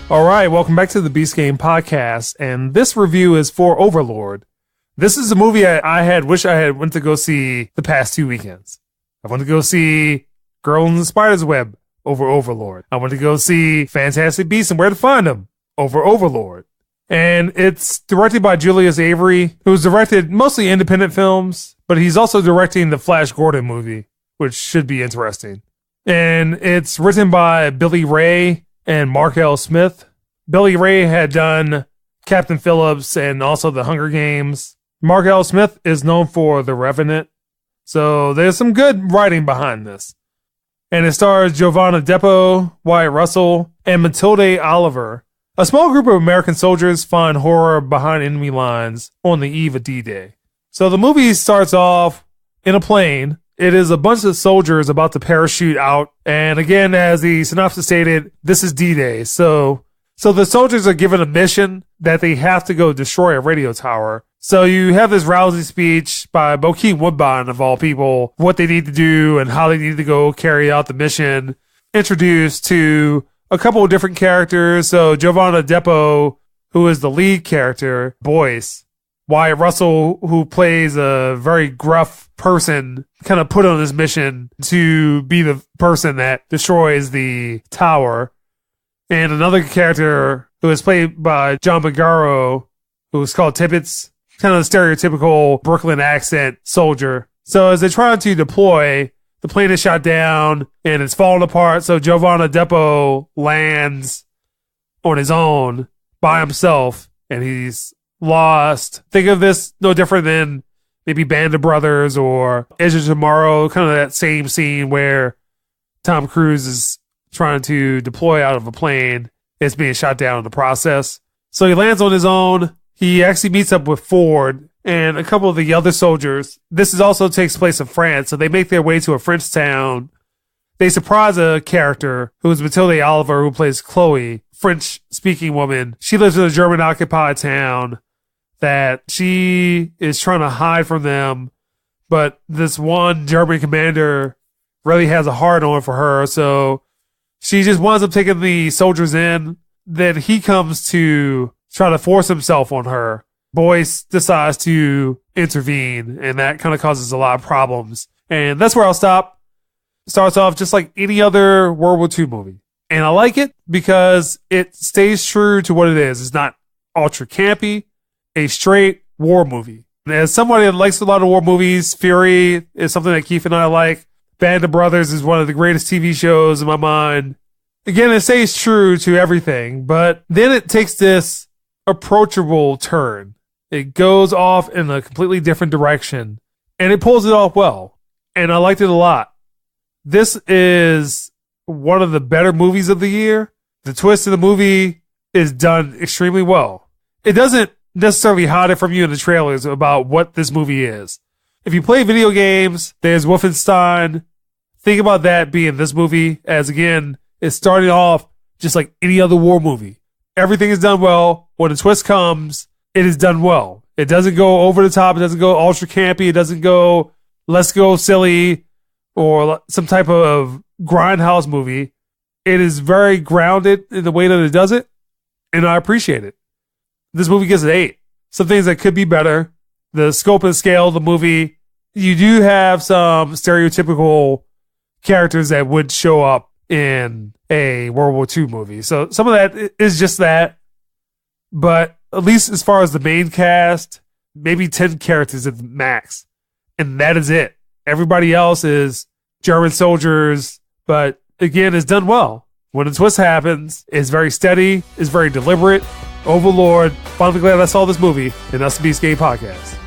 All right, welcome back to the Beast Game Podcast, and this review is for Overlord. This is a movie I wish I had went to go see the past 2 weekends. I went to go see Girl in the Spider's Web over Overlord. I went to go see Fantastic Beasts and Where to Find Them over Overlord. And it's directed by Julius Avery, who's directed mostly independent films, but he's also directing the Flash Gordon movie, which should be interesting. And it's written by Billy Ray and Mark L. Smith. Billy Ray had done Captain Phillips and also The Hunger Games. Mark L. Smith is known for The Revenant. So there's some good writing behind this. And it stars Giovanna Depo, Wyatt Russell, and Matilde Oliver. A small group of American soldiers find horror behind enemy lines on the eve of D-Day. So the movie starts off in a plane. It is a bunch of soldiers about to parachute out. And again, as the synopsis stated, this is D-Day. So the soldiers are given a mission that they have to go destroy a radio tower. So you have this rousing speech by Bokeem Woodbine, of all people, what they need to do and how they need to go carry out the mission. Introduced to a couple of different characters. So Giovanna Depo, who is the lead character, Boyce. Wyatt Russell, who plays a very gruff person, kind of put on this mission to be the person that destroys the tower. And another character who is played by John Magaro, who is called Tibbets, kind of a stereotypical Brooklyn accent soldier. So as they try to deploy, the plane is shot down and it's falling apart. So Giovanna Depo lands on his own by himself and he's lost. Think of this no different than maybe Band of Brothers or Edge of Tomorrow, kind of that same scene where Tom Cruise is trying to deploy out of a plane. It's being shot down in the process. So he lands on his own. He actually meets up with Ford and a couple of the other soldiers. This also takes place in France, so they make their way to a French town. They surprise a character who is Matilde Oliver, who plays Chloe, French-speaking woman. She lives in a German-occupied town that she is trying to hide from them, but this one German commander really has a hard on for her, so she just winds up taking the soldiers in. Then he comes to try to force himself on her. Boyce decides to intervene, and that kind of causes a lot of problems. And that's where I'll stop. It starts off just like any other World War II movie. And I like it because it stays true to what it is. It's not ultra campy. A straight war movie. As somebody that likes a lot of war movies, Fury is something that Keith and I like. Band of Brothers is one of the greatest TV shows in my mind. Again, it stays true to everything, but then it takes this approachable turn. It goes off in a completely different direction, and it pulls it off well. And I liked it a lot. This is one of the better movies of the year. The twist of the movie is done extremely well. It doesn't necessarily hide it from you in the trailers about what this movie is. If you play video games, there's Wolfenstein. Think about that being this movie, as again, it's starting off just like any other war movie. Everything is done well. When the twist comes, it is done well. It doesn't go over the top. It doesn't go ultra campy. It doesn't go let's go silly or some type of grindhouse movie. It is very grounded in the way that it does it, and I appreciate it. This movie gets an 8. Some things that could be better. The scope and scale of the movie. You do have some stereotypical characters that would show up in a World War II movie. So some of that is just that. But at least as far as the main cast, maybe 10 characters at the max. And that is it. Everybody else is German soldiers. But again, it's done well. When the twist happens, it's very steady, it's very deliberate. Overlord, finally glad I saw this movie, and that's the Beast Game Podcast.